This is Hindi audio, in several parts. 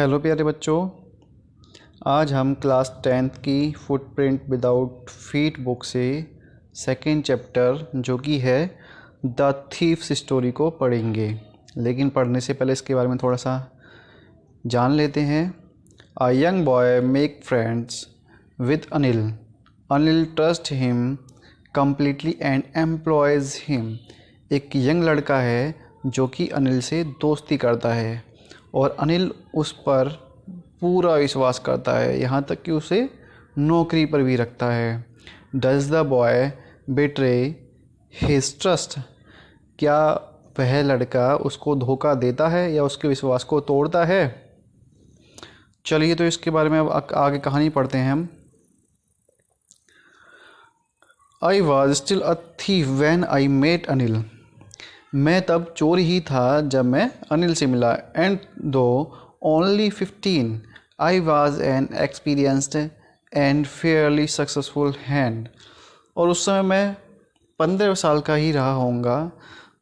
हेलो प्यारे बच्चों। आज हम क्लास 10th की फुटप्रिंट विदाउट फीट बुक से सेकंड चैप्टर जो कि है द थीफ्स स्टोरी को पढ़ेंगे। लेकिन पढ़ने से पहले इसके बारे में थोड़ा सा जान लेते हैं। A young boy make friends with Anil. Anil trust him completely and employees him. एक यंग लड़का है जो कि अनिल से दोस्ती करता है और अनिल उस पर पूरा विश्वास करता है, यहाँ तक कि उसे नौकरी पर भी रखता है। Does the boy betray his trust. क्या वह लड़का उसको धोखा देता है या उसके विश्वास को तोड़ता है? चलिए तो इसके बारे में अब आगे कहानी पढ़ते हैं हम। I was still a thief when I met Anil. मैं तब चोर ही था जब मैं अनिल से मिला। एंड दो only 15 I was an experienced and Fairlie successful hand. और उस समय मैं 15 साल का ही रहा होऊंगा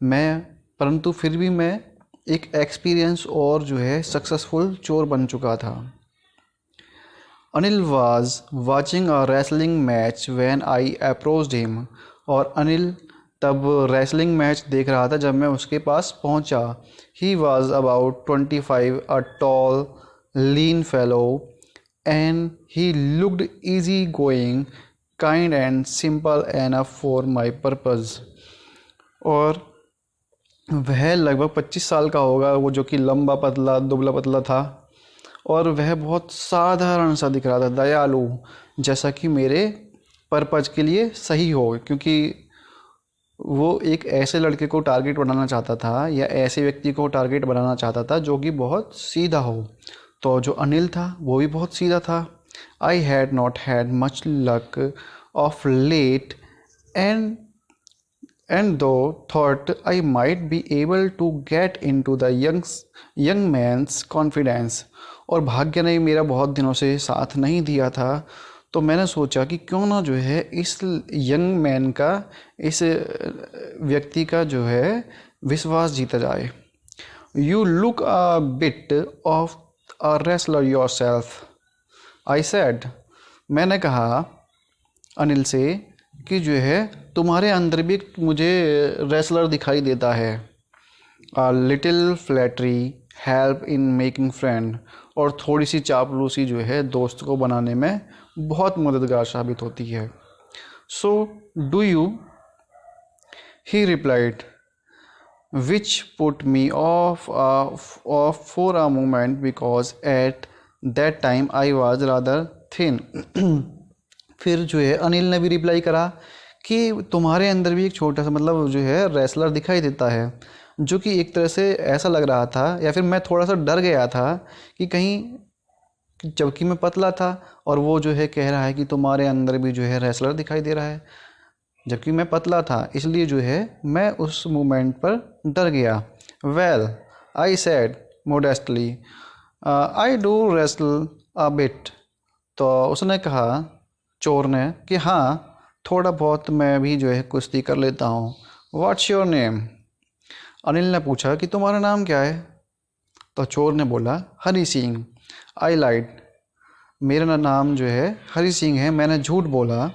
परंतु फिर भी मैं एक एक्सपीरियंस और जो है सक्सेसफुल चोर बन चुका था। Anil was watching a wrestling match when I approached him. और अनिल तब रेसलिंग मैच देख रहा था जब मैं उसके पास पहुंचा। He was about 25, a tall lean fellow and he looked easy going, kind and simple enough for my purpose. और वह लगभग 25 साल का होगा, वो जो कि लंबा पतला दुबला पतला था और वह बहुत साधारण सा दिख रहा था, दयालु, जैसा कि मेरे पर्पज़ के लिए सही हो, क्योंकि वो एक ऐसे लड़के को टारगेट बनाना चाहता था या ऐसे व्यक्ति को टारगेट बनाना चाहता था जो कि बहुत सीधा हो। तो जो अनिल था वो भी बहुत सीधा था। I had not had much luck of late and though thought I might be able to get into the young man's confidence. और भाग्य ने मेरा बहुत दिनों से साथ नहीं दिया था, तो मैंने सोचा कि क्यों ना जो है इस यंग मैन का, इस व्यक्ति का जो है विश्वास जीता जाए। You look a bit of a wrestler your self, I said. मैंने कहा अनिल से कि जो है तुम्हारे अंदर भी मुझे रेसलर दिखाई देता है। A little flattery help in making friend. और थोड़ी सी चापलूसी जो है दोस्त को बनाने में बहुत मददगार साबित होती है। So do you, he replied, which put me of for a moment because at that time I was rather thin. फिर जो है अनिल ने भी रिप्लाई करा कि तुम्हारे अंदर भी एक छोटा सा मतलब जो है रेसलर दिखाई देता है, जो कि एक तरह से ऐसा लग रहा था, या फिर मैं थोड़ा सा डर गया था कि कहीं, जबकि मैं पतला था और वो जो है कह रहा है कि तुम्हारे अंदर भी जो है रेसलर दिखाई दे रहा है, जबकि मैं पतला था, इसलिए जो है मैं उस मोमेंट पर डर गया। Well, I said modestly, I do wrestle a bit. तो उसने कहा, चोर ने, कि हाँ थोड़ा बहुत मैं भी जो है कुश्ती कर लेता हूँ। What's your name? अनिल ने पूछा कि तुम्हारा नाम क्या है? तो चोर ने बोला, हरी सिंह। आई लाइड, मेरा नाम जो है हरी सिंह है, मैंने झूठ बोला।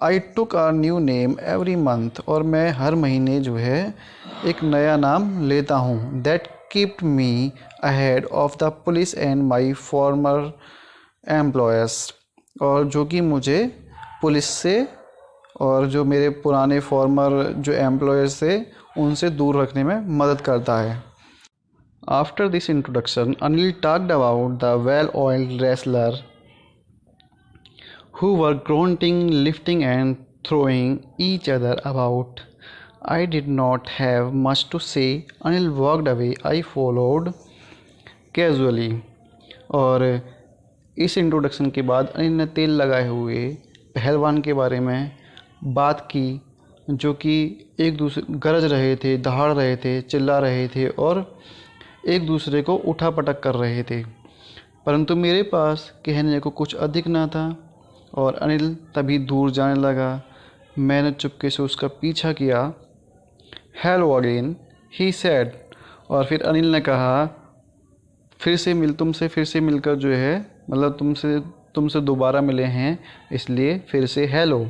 I took a new name every month, और मैं हर महीने जो है एक नया नाम लेता हूँ। That keeped me ahead of the police and my farmer employers. और जो कि मुझे पुलिस से और जो मेरे पुराने फॉर्मर जो एम्प्लॉयर्स थे उनसे दूर रखने में मदद करता है। After this introduction, Anil talked about the well-oiled wrestler who were grunting, lifting and throwing each other about. I did not have much to say. Anil walked away. I followed casually. और इस इंट्रोडक्शन के बाद अनिल ने तेल लगाए हुए पहलवान के बारे में बात की, जो कि एक दूसरे गरज रहे थे, दहाड़ रहे थे, चिल्ला रहे थे और एक दूसरे को उठा पटक कर रहे थे, परंतु मेरे पास कहने को कुछ अधिक ना था। और अनिल तभी दूर जाने लगा। मैंने चुपके से उसका पीछा किया। हेलो अगेन, ही सेड। और फिर अनिल ने कहा, तुमसे फिर से मिलकर जो है, मतलब तुमसे दोबारा मिले हैं, इसलिए फिर से hello.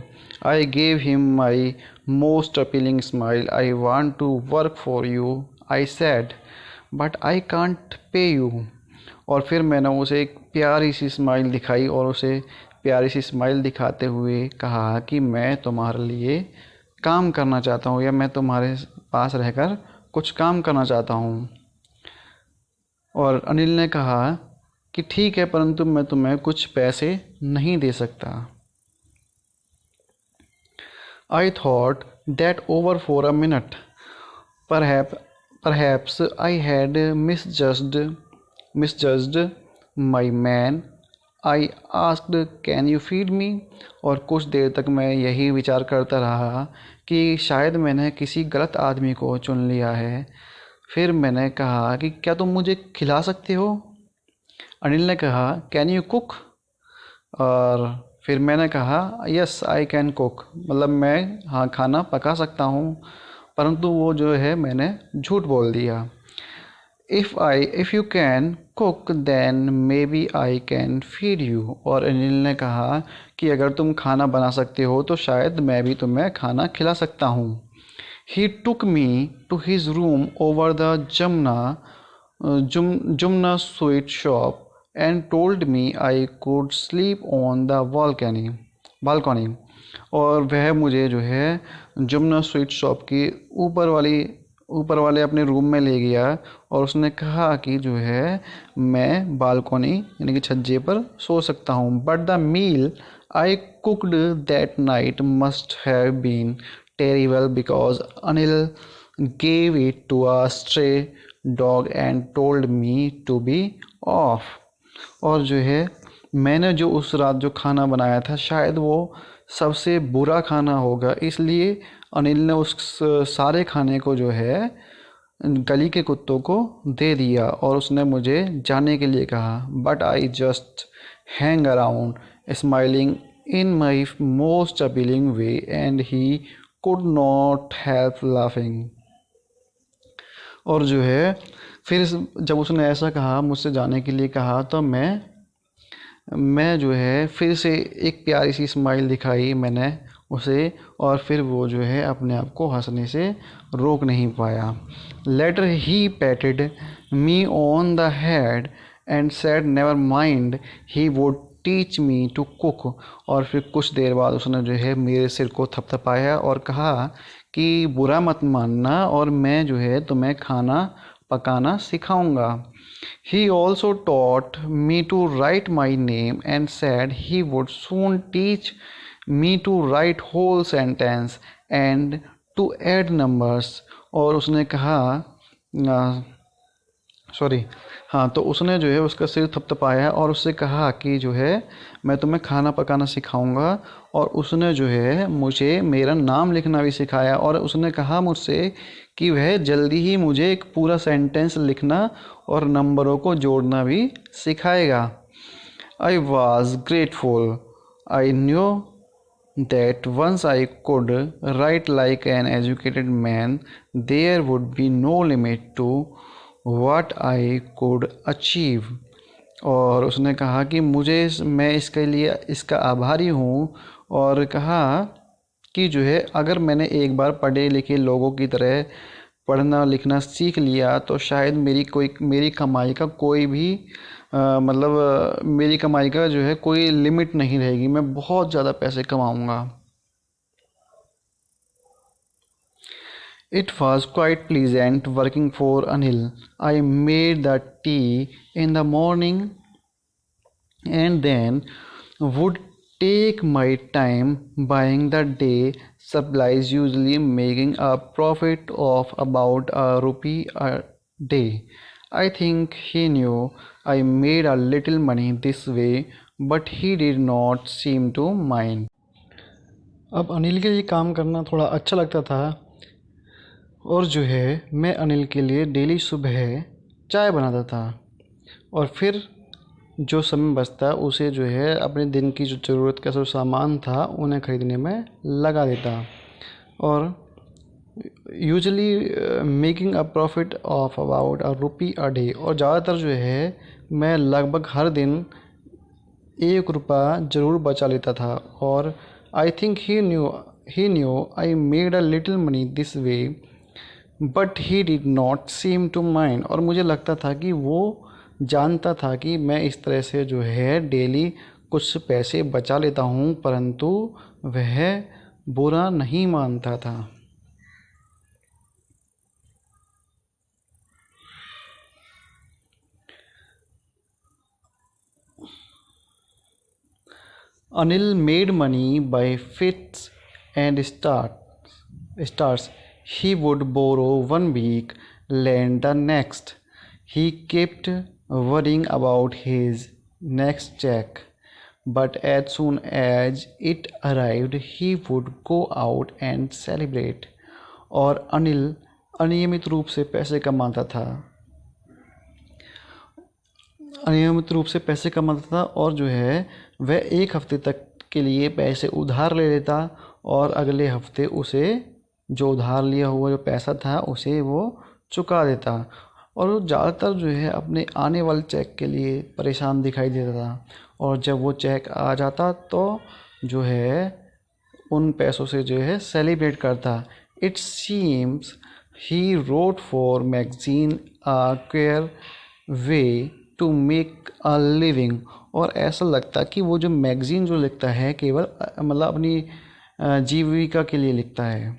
I gave him my most appealing smile. I want to work for you, I said, but I can't pay you. और फिर मैंने उसे एक प्यारी सी स्माइल दिखाई और उसे प्यारी सी स्माइल दिखाते हुए कहा कि मैं तुम्हारे लिए काम करना चाहता हूँ, या मैं तुम्हारे पास रहकर कुछ काम करना चाहता हूँ। और अनिल ने कहा कि ठीक है, परंतु मैं तुम्हें कुछ पैसे नहीं दे सकता। I thought that over for a minute, perhaps I had misjudged my man. I asked, can you feed me? और कुछ देर तक मैं यही विचार करता रहा कि शायद मैंने किसी गलत आदमी को चुन लिया है। फिर मैंने कहा कि क्या तुम मुझे खिला सकते हो? अनिल ने कहा, कैन यू कुक? और फिर मैंने कहा, यस आई कैन कुक, मतलब मैं हाँ खाना पका सकता हूँ, परंतु वो जो है मैंने झूठ बोल दिया। If you can cook then maybe I can feed you. और अनिल ने कहा कि अगर तुम खाना बना सकते हो तो शायद मैं भी तुम्हें खाना खिला सकता हूँ। He took me to his room over the Jumna sweet shop and told me I could sleep on the balcony. और वह मुझे जो है जुमना स्वीट शॉप की ऊपर वाले अपने रूम में ले गया और उसने कहा कि जो है मैं बालकनी यानी कि छज्जे पर सो सकता हूँ। But the meal I cooked that night must have been terrible because Anil gave it to a stray dog and told me to be off. और जो है मैंने जो उस रात जो खाना बनाया था शायद वो सबसे बुरा खाना होगा, इसलिए अनिल ने उस सारे खाने को जो है गली के कुत्तों को दे दिया और उसने मुझे जाने के लिए कहा। But I just hang around smiling in my most appealing way and he could not help laughing. और जो है फिर जब उसने ऐसा कहा, मुझसे जाने के लिए कहा, तो मैं जो है फिर से एक प्यारी सी स्माइल दिखाई मैंने उसे, और फिर वो जो है अपने आप को हंसने से रोक नहीं पाया। Later he patted me on the head and said never mind he would teach me to cook. और फिर कुछ देर बाद उसने जो है मेरे सिर को थपथपाया और कहा कि बुरा मत मानना और मैं जो है तुम्हें खाना पकाना सिखाऊंगा। He also taught me to write my name and said he would soon teach me to write whole sentence and to add numbers। और उसने कहा तो उसने जो है उसका सिर थपथपाया और उससे कहा कि जो है मैं तुम्हें खाना पकाना सिखाऊंगा। और उसने जो है मुझे मेरा नाम लिखना भी सिखाया और उसने कहा मुझसे कि वह जल्दी ही मुझे एक पूरा सेंटेंस लिखना और नंबरों को जोड़ना भी सिखाएगा। I was grateful. I knew that once I could write like an educated man, there would be no limit to what I could achieve। और उसने कहा कि मैं इसके लिए इसका आभारी हूँ और कहा कि जो है अगर मैंने एक बार पढ़े लिखे लोगों की तरह पढ़ना लिखना सीख लिया तो शायद मेरी कमाई का कोई भी मेरी कमाई का जो है कोई लिमिट नहीं रहेगी, मैं बहुत ज़्यादा पैसे कमाऊँगा। It was quite pleasant working for Anil. I made the tea in the morning and then would take my time buying the day supplies, usually making a profit of about ₹1 a day. I think he knew I made a little money this way, but he did not seem to mind। अब अनिल के लिए काम करना थोड़ा अच्छा लगता था और जो है मैं अनिल के लिए डेली सुबह चाय बनाता था और फिर जो समय बचता उसे जो है अपने दिन की जो ज़रूरत का जो सामान था उन्हें ख़रीदने में लगा देता। और usually making a profit of about a rupee a day, और ज़्यादातर जो है मैं लगभग हर दिन 1 रुपया ज़रूर बचा लेता था। और I think he knew I made a little money this way, but he did not seem to mind. और मुझे लगता था कि वो जानता था कि मैं इस तरह से जो है डेली कुछ पैसे बचा लेता हूँ, परंतु वह बुरा नहीं मानता था। Anil made money by fits and starts. He would borrow 1 week, lend the next. He kept worrying about his next check. But as soon as it arrived, he would go out and celebrate. और अनिल अनियमित रूप से पैसे कमाता था अनियमित रूप से पैसे कमाता था और जो है वह 1 हफ्ते तक के लिए पैसे उधार ले लेता, और अगले हफ्ते उसे जो उधार लिया हुआ जो पैसा था उसे वो चुका देता। और वो ज़्यादातर जो है अपने आने वाले चेक के लिए परेशान दिखाई देता था, और जब वो चेक आ जाता तो जो है उन पैसों से जो है सेलिब्रेट करता। It seems he wrote for magazine a queer way to make a living. और ऐसा लगता कि वो जो मैगज़ीन जो लिखता है केवल मतलब अपनी जीविका के लिए लिखता है।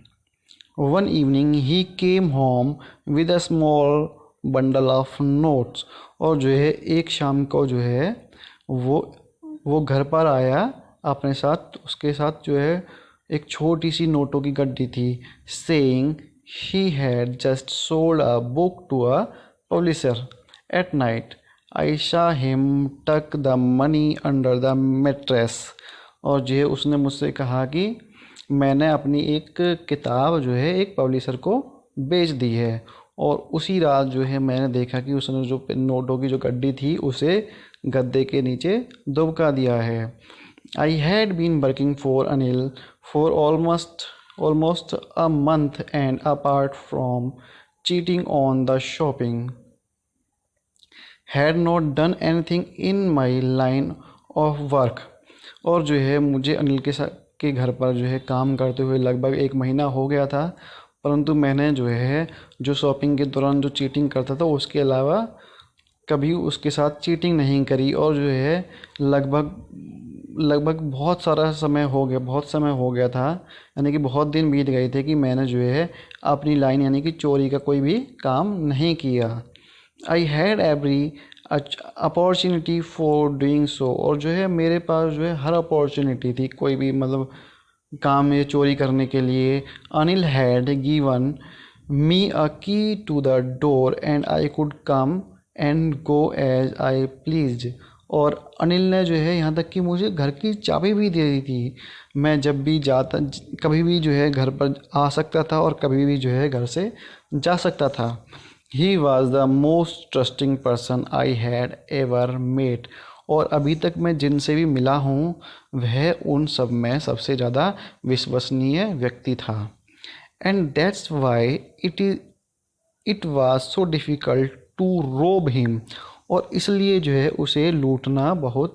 One evening he came home with a small bundle of notes. और जो है एक शाम को जो है वो घर पर आया अपने साथ, उसके साथ जो है एक छोटी सी नोटों की गड्डी थी। Saying he had just sold a book to a publisher at night. I saw him tuck the money under the mattress. और जो है उसने मुझसे कहा कि मैंने अपनी एक किताब जो है एक पब्लिशर को बेच दी है, और उसी रात जो है मैंने देखा कि उसने जो नोटों की जो गड्डी थी उसे गद्दे के नीचे दुबका दिया है। I had been working for Anil for almost a month, and apart from cheating on the shopping had not done anything in my line of work. और जो है मुझे अनिल के घर पर जो है काम करते हुए लगभग 1 महीना हो गया था, परंतु मैंने जो है जो शॉपिंग के दौरान जो चीटिंग करता था उसके अलावा कभी उसके साथ चीटिंग नहीं करी। और जो है लगभग बहुत समय हो गया था, यानी कि बहुत दिन बीत गए थे कि मैंने जो है अपनी लाइन यानी कि चोरी का कोई भी काम नहीं किया। I had every opportunity for doing so. और जो है मेरे पास जो है हर अपॉर्चुनिटी थी कोई भी मतलब काम ये चोरी करने के लिए। Anil had given me a key to the door and I could come and go as I pleased. और अनिल ने जो है यहाँ तक कि मुझे घर की चाबी भी दे दी थी। मैं जब भी जाता कभी भी जो है घर पर आ सकता था और कभी भी जो है घर से जा सकता था। He was the most trusting person I had ever met. और अभी तक मैं जिनसे भी मिला हूँ वह उन सब में सबसे ज़्यादा विश्वसनीय व्यक्ति था। And that's why it was so difficult to rob him. और इसलिए जो है उसे लूटना बहुत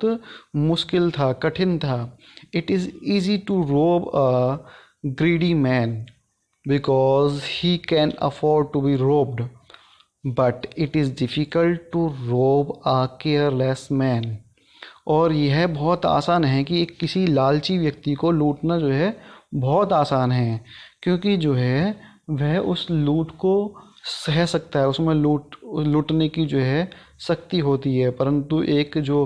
मुश्किल था, कठिन था। It is easy to rob a greedy man because he can afford to be robbed, but it is difficult to rob a careless man. और यह बहुत आसान है कि एक किसी लालची व्यक्ति को लूटना जो है बहुत आसान है, क्योंकि जो है वह उस लूट को सह सकता है, उसमें लूटने की जो है शक्ति होती है। परंतु एक जो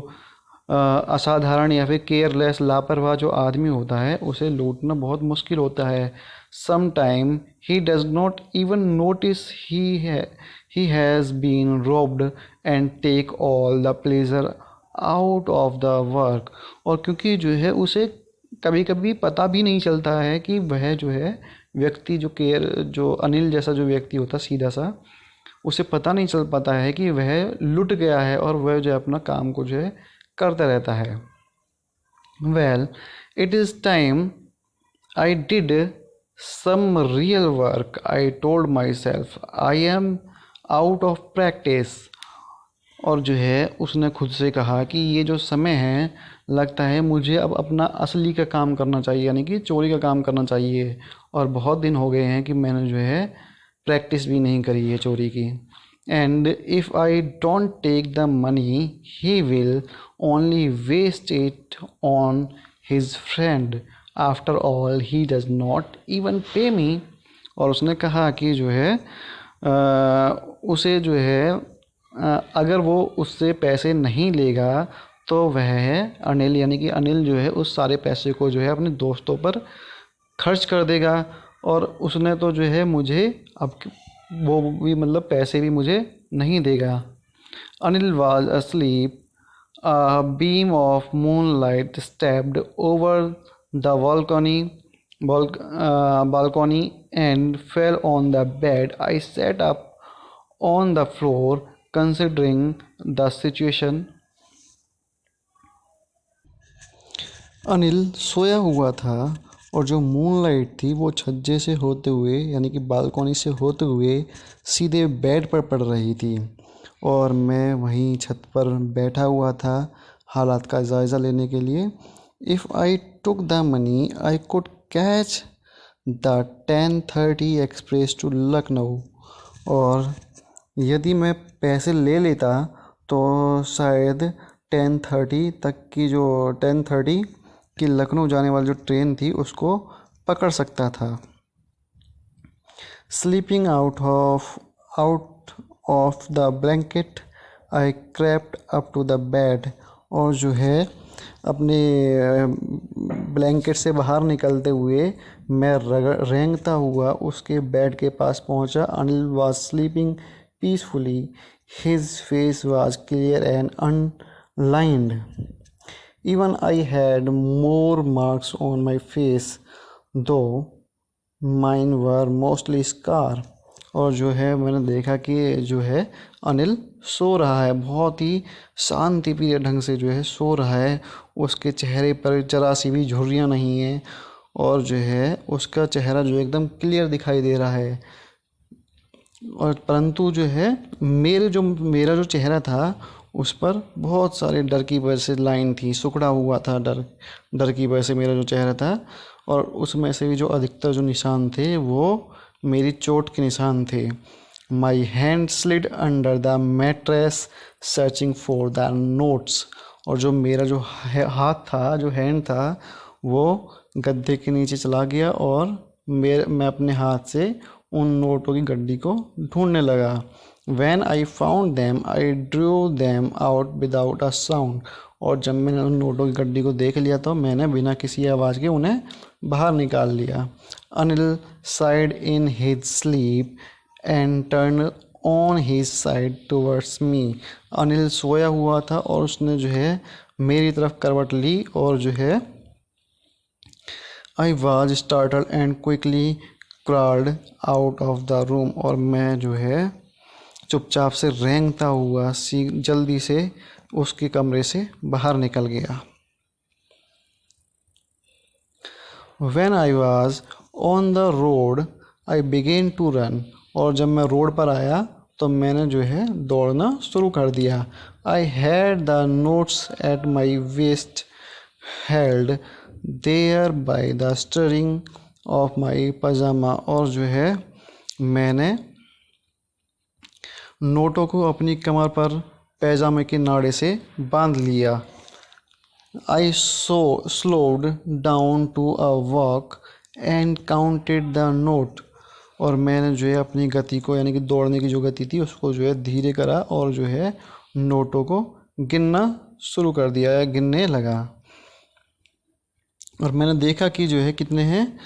असाधारण या फिर केयरलेस लापरवाह जो आदमी होता है उसे लूटना बहुत मुश्किल होता है। Some time he does not even notice he has been robbed and take all the pleasure out of the work. और क्योंकि जो है उसे कभी कभी पता भी नहीं चलता है कि वह जो है व्यक्ति जो अनिल जैसा जो व्यक्ति होता सीधा सा, उसे पता नहीं चल पाता है कि वह लुट गया है और वह जो है अपना काम को जो है करता रहता है। Well it is time I did some real work. I told myself I am out of practice. और जो है उसने खुद से कहा कि ये जो समय है, लगता है मुझे अब अपना असली का काम करना चाहिए, यानी कि चोरी का काम करना चाहिए। और बहुत दिन हो गए हैं कि मैंने जो है प्रैक्टिस भी नहीं करी है चोरी की। And if I don't take the money he will only waste it on his friend. After all he does not even pay me. और उसने कहा कि जो है उसे जो है अगर वो उससे पैसे नहीं लेगा तो वह अनिल, यानी कि अनिल जो है उस सारे पैसे को जो है अपने दोस्तों पर खर्च कर देगा। और उसने तो जो है मुझे अब वो भी मतलब पैसे भी मुझे नहीं देगा। Anil was asleep. A beam of moonlight stepped over the balcony and fell on the bed. I sat up on the floor considering the situation. Anil सोया हुआ था और जो मूनलाइट थी वो छज्जे से होते हुए, यानी कि बालकनी से होते हुए सीधे बेड पर पड़ रही थी। और मैं वहीं छत पर बैठा हुआ था हालात का जायज़ा लेने के लिए। If I took the money I could catch the 10:30 express to Lucknow. और यदि मैं पैसे ले लेता तो शायद 10:30 की लखनऊ जाने वाली जो ट्रेन थी उसको पकड़ सकता था। Slipping out of the blanket I crept up to the bed. और जो है अपने ब्लैंकेट से बाहर निकलते हुए मैं रेंगता हुआ उसके बेड के पास पहुंचा। Anil was sleeping peacefully, his face was clear and unlined. Even I had more marks on my face, though mine were mostly scar. और जो है मैंने देखा कि जो है अनिल सो रहा है, बहुत ही शांति प्रिय ढंग से जो है सो रहा है। उसके चेहरे पर जरा सी भी झुर्रियाँ नहीं हैं और जो है उसका चेहरा जो एकदम क्लियर दिखाई दे रहा है। और परंतु जो है मेरा जो चेहरा था उस पर बहुत सारे डर की वजह से लाइन थी, सिकुड़ा हुआ था। डर की वजह से मेरा जो चेहरा था, और उसमें से भी जो अधिकतर जो निशान थे वो मेरी चोट के निशान थे। My hand slid under the mattress searching for the notes. और जो मेरा जो हाथ था, जो हैंड था, वो गद्दे के नीचे चला गया और मैं अपने हाथ से उन नोटों की गड्डी को ढूंढने लगा। When I found them, I drew them out without a sound. और जब मैंने उन नोटों की गड्डी को देख लिया तो मैंने बिना किसी आवाज़ के उन्हें बाहर निकाल लिया। Anil sighed in his sleep and turned on his side towards me. Anil सोया हुआ था और उसने जो है मेरी तरफ करवट ली और जो है I was startled and quickly crawled out of the room. और मैं जो है चुपचाप से रेंगता हुआ जल्दी से उसके कमरे से बाहर निकल गया। When I was on the road, I began to run. और जब मैं रोड पर आया तो मैंने जो है दौड़ना शुरू कर दिया। I had the notes at my waist, held there by the string of my pajama. और जो है मैंने नोटों को अपनी कमर पर पैजामे के नाड़े से बांध लिया। I slowed down to a walk and counted the note. और मैंने जो है अपनी गति को, यानी कि दौड़ने की जो गति थी उसको जो है धीरे करा और जो है नोटों को गिनना शुरू कर दिया या गिनने लगा। और मैंने देखा कि जो है कितने हैं।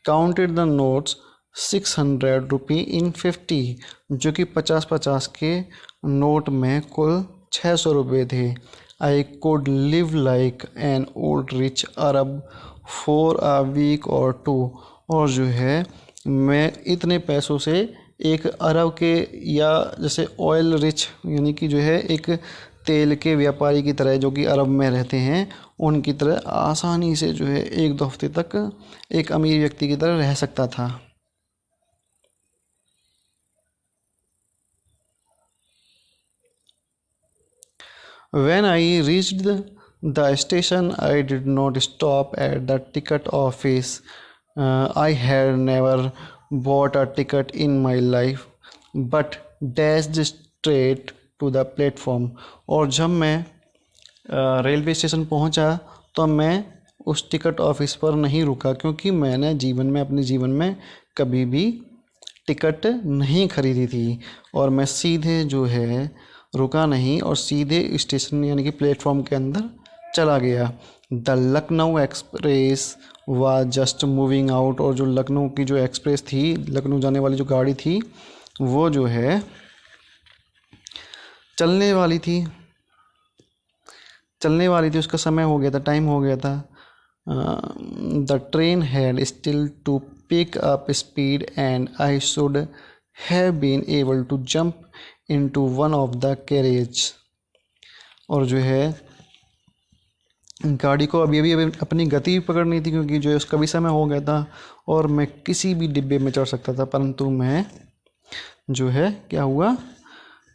काउंटेड द नोट्स 600 रुपी इन 50, जो कि 50-50 के नोट में कुल 600 रुपये थे। I could live like an old rich Arab for a week or 2। और जो है मैं इतने पैसों से एक अरब के, या जैसे ऑयल रिच, यानी कि जो है एक तेल के व्यापारी की तरह जो कि अरब में रहते हैं उनकी तरह आसानी से जो है 1-2 हफ्ते तक एक अमीर व्यक्ति की तरह रह सकता था। When I reached the station, I did not stop at the ticket office. I had never bought a ticket in my life, but dashed straight to the platform. और जब मैं रेलवे स्टेशन पहुंचा तो मैं उस टिकट ऑफिस पर नहीं रुका, क्योंकि मैंने अपने जीवन में कभी भी टिकट नहीं खरीदी थी। और मैं सीधे जो है रुका नहीं और सीधे स्टेशन यानी कि प्लेटफॉर्म के अंदर चला गया। The Lucknow express was just moving out. और जो लखनऊ की जो एक्सप्रेस थी, लखनऊ जाने वाली जो गाड़ी थी, वो जो है चलने वाली थी, उसका समय हो गया था, टाइम हो गया था। The train had still to pick up speed and I should have been able to jump into one of the carriage। और जो है गाड़ी को अभी अपनी गति पकड़नी थी, क्योंकि जो है उसका भी समय हो गया था और मैं किसी भी डिब्बे में चढ़ सकता था, परंतु मैं जो है क्या हुआ,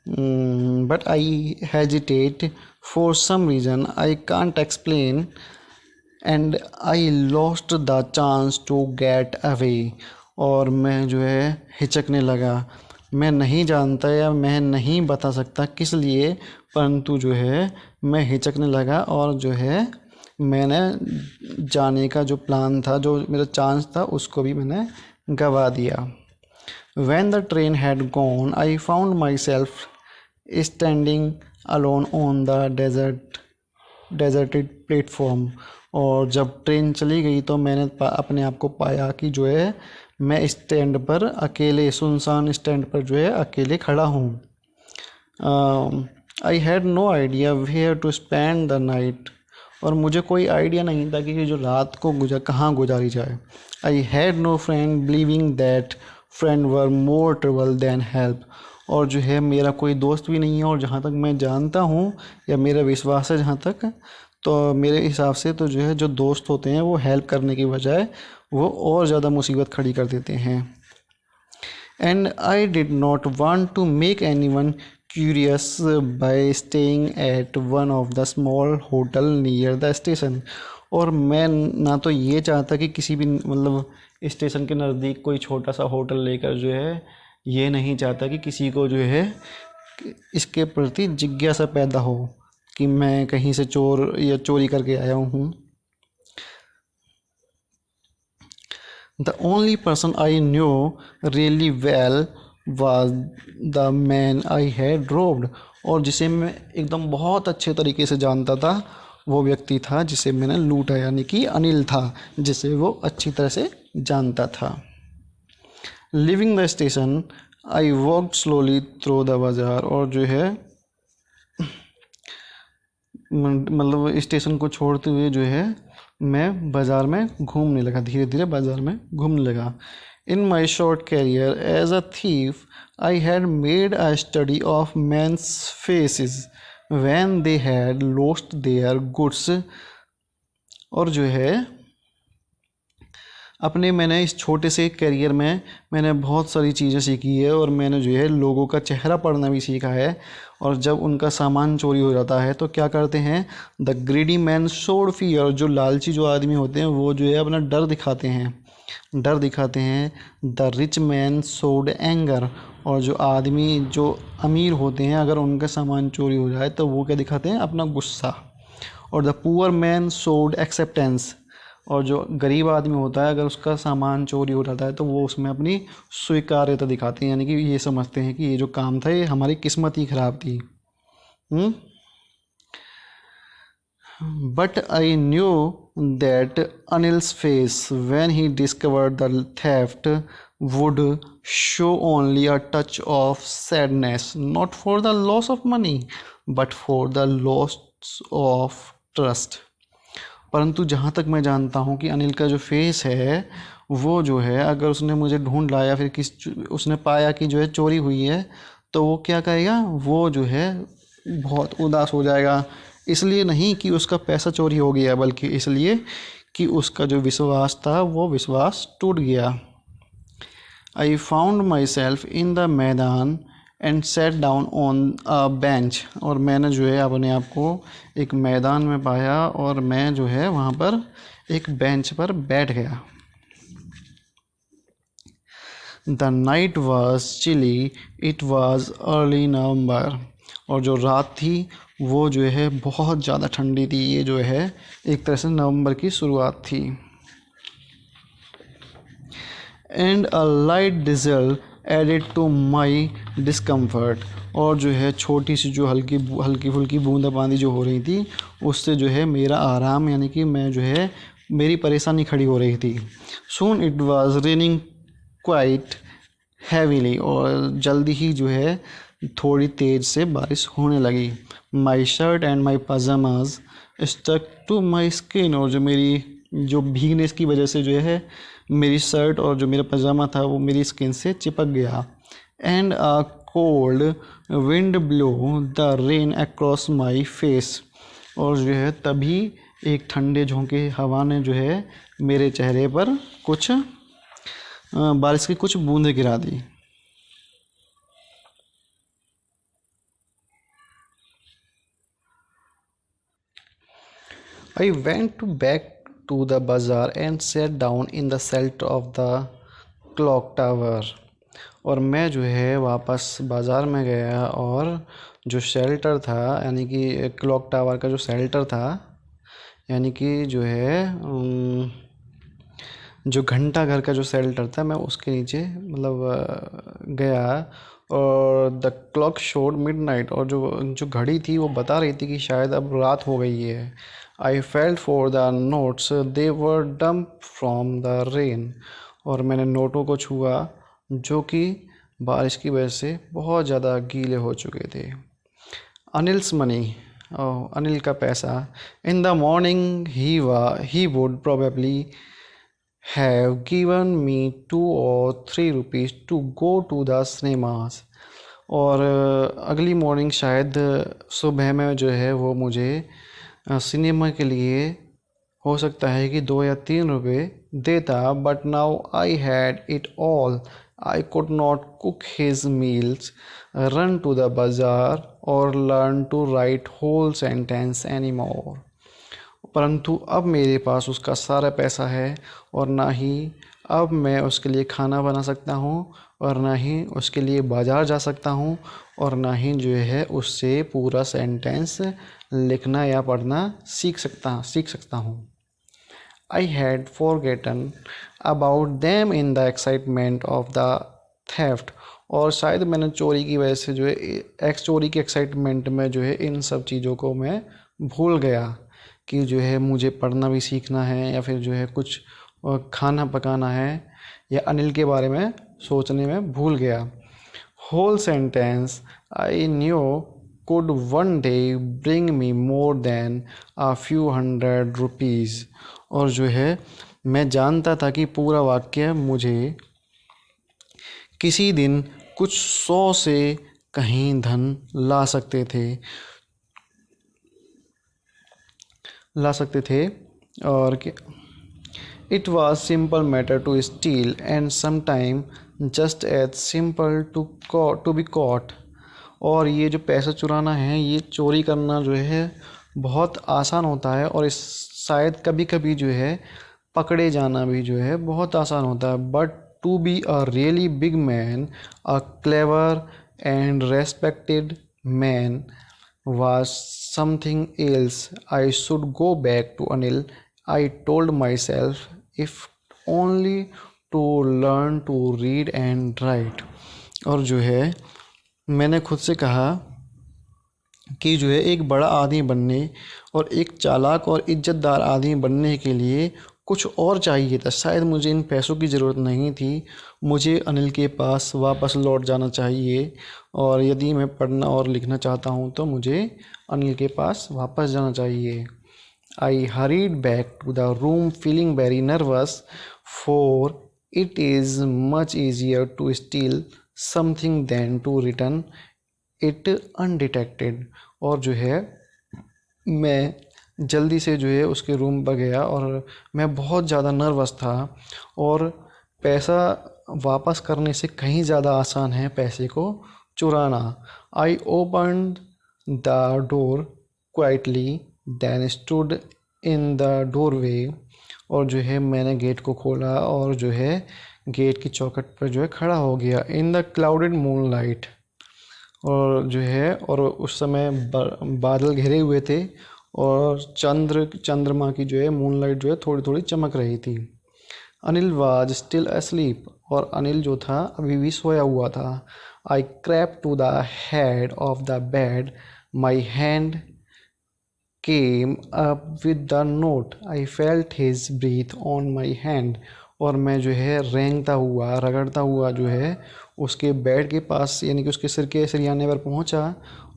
but I hesitate for some reason I can't explain and I lost the chance to get away. और मैं जो है हिचकने लगा। मैं नहीं जानता या मैं नहीं बता सकता किस लिए, परंतु जो है मैं हिचकने लगा और जो है मैंने जाने का जो प्लान था, जो मेरा चांस था, उसको भी मैंने गवा दिया। When the train had gone, I found myself standing alone on the deserted platform। और जब ट्रेन चली गई तो मैंने अपने आप को पाया कि जो है मैं स्टैंड पर अकेले, सुनसान स्टैंड पर जो है अकेले खड़ा हूँ। I had no idea where to spend the night. और मुझे कोई आइडिया नहीं था कि जो रात को कहाँ गुजारी जाए। I had no friend believing that friend were more trouble than help. और जो है मेरा कोई दोस्त भी नहीं है, और जहाँ तक मैं जानता हूँ या मेरा विश्वास है जहाँ तक, तो मेरे हिसाब से तो जो है जो दोस्त होते हैं वो हेल्प करने की बजाय वो और ज़्यादा मुसीबत खड़ी कर देते हैं। And I did not want to make anyone curious by staying at one of the small hotel near the station. और मैं ना तो ये चाहता कि किसी भी मतलब स्टेशन के नज़दीक कोई छोटा सा होटल लेकर जो है, ये नहीं चाहता कि किसी को जो है इसके प्रति जिज्ञासा पैदा हो कि मैं कहीं से चोर या चोरी करके आया हूँ। The only person I knew really well was the man I had robed. और जिसे मैं एकदम बहुत अच्छे तरीके से जानता था, वो व्यक्ति था जिसे मैंने लूटा, यानी कि अनिल था, जिसे वो अच्छी तरह से जानता था। Living the station I walked slowly through the bazaar. और जो है मतलब स्टेशन को छोड़ते हुए जो है मैं बाज़ार में घूमने लगा, धीरे धीरे बाज़ार में घूमने लगा। In my short career as a thief I had made a study of men's faces when they had lost their goods. और जो है मैंने इस छोटे से करियर में मैंने बहुत सारी चीज़ें सीखी है, और मैंने जो है लोगों का चेहरा पढ़ना भी सीखा है। और जब उनका सामान चोरी हो जाता है तो क्या करते हैं, the greedy man showed fear. जो लालची जो आदमी होते हैं वो जो है अपना डर दिखाते हैं। The rich man showed anger. और जो आदमी जो अमीर होते हैं, अगर उनका सामान चोरी हो जाए तो वो क्या दिखाते हैं, अपना गुस्सा। और the poor man showed acceptance. और जो गरीब आदमी होता है, अगर उसका सामान चोरी हो जाता है तो वो उसमें अपनी स्वीकार्यता दिखाते हैं, यानी कि ये समझते हैं कि ये जो काम था ये हमारी किस्मत ही ख़राब थी। But I knew that Anil's face when he discovered the theft would show only a touch of sadness, not for the loss of money but for the loss of trust. परंतु जहाँ तक मैं जानता हूँ कि अनिल का जो फेस है वो जो है, अगर उसने मुझे ढूंढ लाया, फिर उसने पाया कि जो है चोरी हुई है, तो वो क्या कहेगा, वो जो है बहुत उदास हो जाएगा। इसलिए नहीं कि उसका पैसा चोरी हो गया, बल्कि इसलिए कि उसका जो विश्वास था वो विश्वास टूट गया। I found myself in the maidan and sat down on a bench. और मैंने जो है अपने आप को एक मैदान में पाया और मैं जो है वहाँ पर एक बेंच पर बैठ गया। The night was chilly, it was early November. और जो रात थी वो जो है बहुत ज़्यादा ठंडी थी। ये जो है एक तरह से नवंबर की शुरुआत थी। And a light drizzle added to my discomfort. और जो है छोटी सी जो हल्की फुल्की बूंदाबांदी जो हो रही थी उससे जो है मेरा आराम, यानी कि मैं जो है मेरी परेशानी खड़ी हो रही थी। Soon it was raining quite heavily. और जल्दी ही जो है थोड़ी तेज़ से बारिश होने लगी। My shirt and my pyjamas stuck to my skin. और जो मेरी जो भीगने की वजह से जो है मेरी शर्ट और जो मेरा पजामा था वो मेरी स्किन से चिपक गया। And a cold wind blow the rain across my face. और जो है तभी एक ठंडे झोंके हवा ने जो है मेरे चेहरे पर कुछ बारिश की कुछ बूंदें गिरा दी। I went back to the bazaar and sat down in the shelter of the clock tower। और मैं जो है वापस बाज़ार में गया और जो शेल्टर था, यानी कि क्लॉक टावर का जो शेल्टर था, यानी कि जो है जो घंटा घर का जो शेल्टर था, मैं उसके नीचे मतलब गया। और द क्लॉक शोड मिडनाइट। और जो जो घड़ी थी वो बता रही थी कि शायद अब रात हो गई है। I felt for the notes, they were damp from the rain. और मैंने नोटों को छुआ जो कि बारिश की वजह से बहुत ज़्यादा गीले हो चुके थे। अनिल्स मनी, अनिल का पैसा। In the morning he would probably have given me 2 or 3 rupees to go to the cinemas। और अगली मॉर्निंग शायद सुबह में जो है वो मुझे सिनेमा के लिए हो सकता है कि 2 या 3 रुपए देता। But now I had it all. I could not cook his meals, run to the bazaar or learn to write whole sentence any more. परंतु अब मेरे पास उसका सारा पैसा है और ना ही अब मैं उसके लिए खाना बना सकता हूँ और ना ही उसके लिए बाज़ार जा सकता हूँ और ना ही जो है उससे पूरा सेंटेंस लिखना या पढ़ना सीख सकता हूँ। I had forgotten about them in the excitement of the theft. और शायद मैंने चोरी की वजह से जो है चोरी की एक्साइटमेंट में जो है इन सब चीज़ों को मैं भूल गया कि जो है मुझे पढ़ना भी सीखना है या फिर जो है कुछ खाना पकाना है, या अनिल के बारे में सोचने में भूल गया। Whole sentence I knew could one day bring me more than a few hundred rupees। और जो है मैं जानता था कि पूरा वाक्य मुझे किसी दिन कुछ 100 से कहीं धन ला सकते थे। और it was simple matter to steal and sometime just as simple to be caught. और ये जो पैसा चुराना है, ये चोरी करना जो है बहुत आसान होता है और इस शायद कभी कभी जो है पकड़े जाना भी जो है बहुत आसान होता है। But to be a really big man, a clever and respected man was something else। I should go back to Anil, I told myself, if only to learn to read and write। और जो है मैंने खुद से कहा कि जो है एक बड़ा आदमी बनने और एक चालाक और इज्जतदार आदमी बनने के लिए कुछ और चाहिए था। शायद मुझे इन पैसों की ज़रूरत नहीं थी, मुझे अनिल के पास वापस लौट जाना चाहिए। और यदि मैं पढ़ना और लिखना चाहता हूँ तो मुझे अनिल के पास वापस जाना चाहिए। I hurried back to the room feeling very nervous, for it is much easier to steal something than to return it undetected. और जो है मैं जल्दी से जो है उसके रूम पर गया और मैं बहुत ज़्यादा नर्वस था। और पैसा वापस करने से कहीं ज़्यादा आसान है पैसे को चुराना। I opened the door quietly then stood in the doorway. और जो है मैंने गेट को खोला और जो है गेट की चौखट पर जो है खड़ा हो गया in the clouded moon light. और जो है और उस समय बादल घिरे हुए थे और चंद्रमा की जो है मूनलाइट जो है थोड़ी थोड़ी चमक रही थी। अनिल वाज स्टिल asleep और अनिल जो था अभी भी सोया हुआ था। I crept to the head of the bed, my hand came up with the note. I felt his breath on my hand। और मैं जो है रेंगता हुआ रगड़ता हुआ जो है उसके बेड के पास यानी कि उसके सिर के सरियाने पर पहुंचा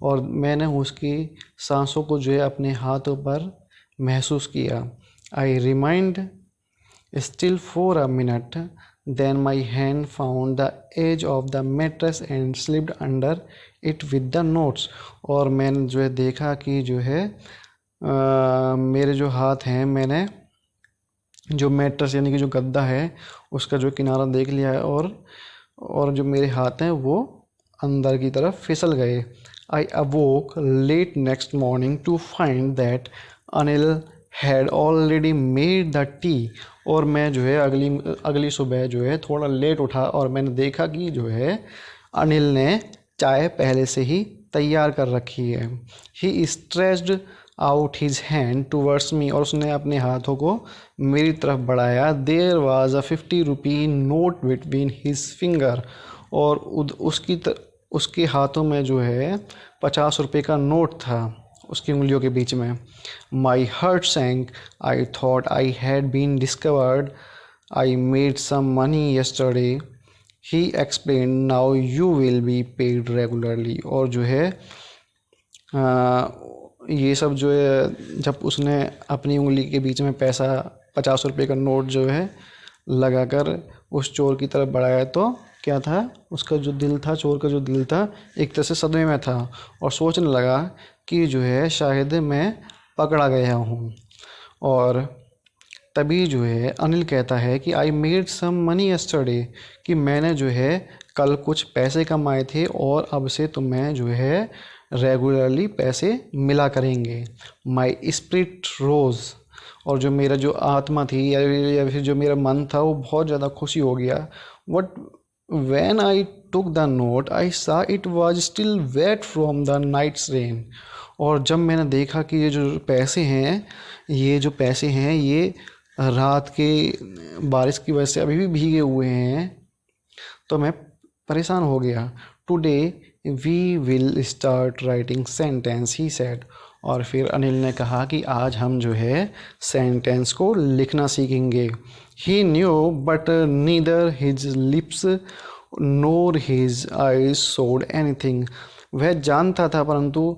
और मैंने उसकी सांसों को जो है अपने हाथों पर महसूस किया। I remind still for a minute, then my hand found the edge of the mattress and slipped under it with the notes। और मैंने जो है देखा कि जो है मेरे जो हाथ हैं मैंने जो मैट्रेस यानी कि जो गद्दा है उसका जो किनारा देख लिया है और जो मेरे हाथ हैं वो अंदर की तरफ फिसल गए। I awoke late next morning to find that Anil had already made the tea. और मैं जो है अगली अगली सुबह जो है थोड़ा लेट उठा और मैंने देखा कि जो है अनिल ने चाय पहले से ही तैयार कर रखी है। He stretched out his hand towards me और उसने अपने हाथों को मेरी तरफ बढ़ाया। There was a 50 rupee note between his finger. और उसके हाथों में जो है 50 रुपये का नोट था उसकी उंगलियों के बीच में। My heart sank, I thought I had been discovered, I made some money yesterday. He explain now you will be paid regularly. और जो है ये सब जो है जब उसने अपनी उंगली के बीच में पैसा 50 रुपये का नोट जो है लगाकर उस चोर की तरफ बढ़ाया तो क्या था उसका जो दिल था चोर का जो दिल था एक तरह से सदमे में था और सोचने लगा कि जो है शायद मैं पकड़ा गया हूँ। और तभी जो है अनिल कहता है कि I made some money yesterday कि मैंने जो है कल कुछ पैसे कमाए थे और अब से तुम्हें जो है रेगुलरली पैसे मिला करेंगे। माई स्पिरिट रोज। और जो मेरा जो आत्मा थी या फिर जो मेरा मन था वो बहुत ज़्यादा खुशी हो गया। What When I took the note, I saw it was still wet from the night's rain। और जब मैंने देखा कि ये जो पैसे हैं ये रात के बारिश की वजह से अभी भी भीगे हुए हैं तो मैं परेशान हो गया। Today we will start writing sentence he said. और फिर अनिल ने कहा कि आज हम जो है सेंटेंस को लिखना सीखेंगे। He knew but neither his lips nor his eyes showed anything. वह जानता था परंतु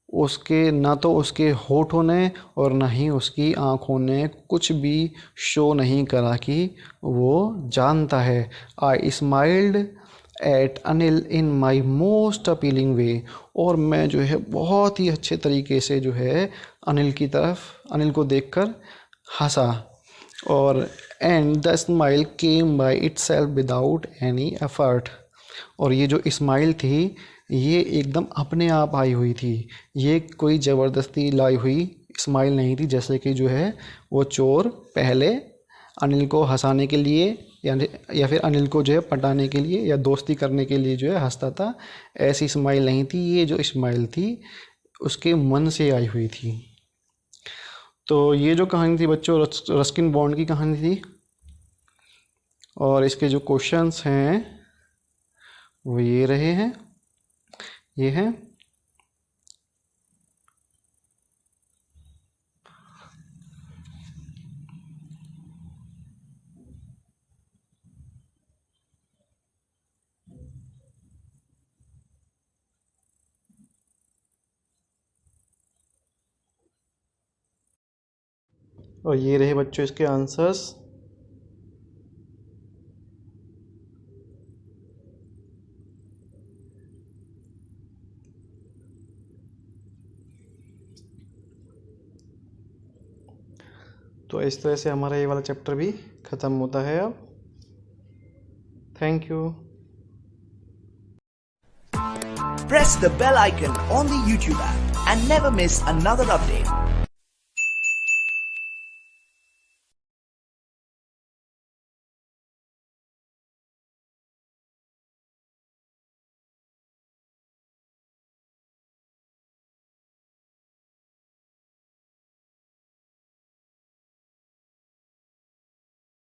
उसके ना तो उसके होठों ने और ना ही उसकी आँखों ने कुछ भी शो नहीं करा कि वो जानता है। I smiled at Anil in my most appealing way. और मैं जो है बहुत ही अच्छे तरीके से जो है अनिल को देखकर हंसा। और and the smile came by itself without any effort. और ये जो स्माइल थी ये एकदम अपने आप आई हुई थी। ये कोई ज़बरदस्ती लाई हुई स्माइल नहीं थी जैसे कि जो है वो चोर पहले अनिल को हंसाने के लिए या फिर अनिल को जो है पटाने के लिए या दोस्ती करने के लिए जो है हंसता था। ऐसी स्माइल नहीं थी। ये जो स्माइल थी उसके मन से आई हुई थी। तो ये जो कहानी थी बच्चों रस्किन बॉन्ड की कहानी थी। और इसके जो क्वेश्चंस हैं वो ये रहे हैं ये हैं और ये रहे बच्चों इसके आंसर्स। तो इस तरह से हमारा ये वाला चैप्टर भी ख़त्म होता है अब। Thank you. Press the bell icon on the YouTube app and never miss another update.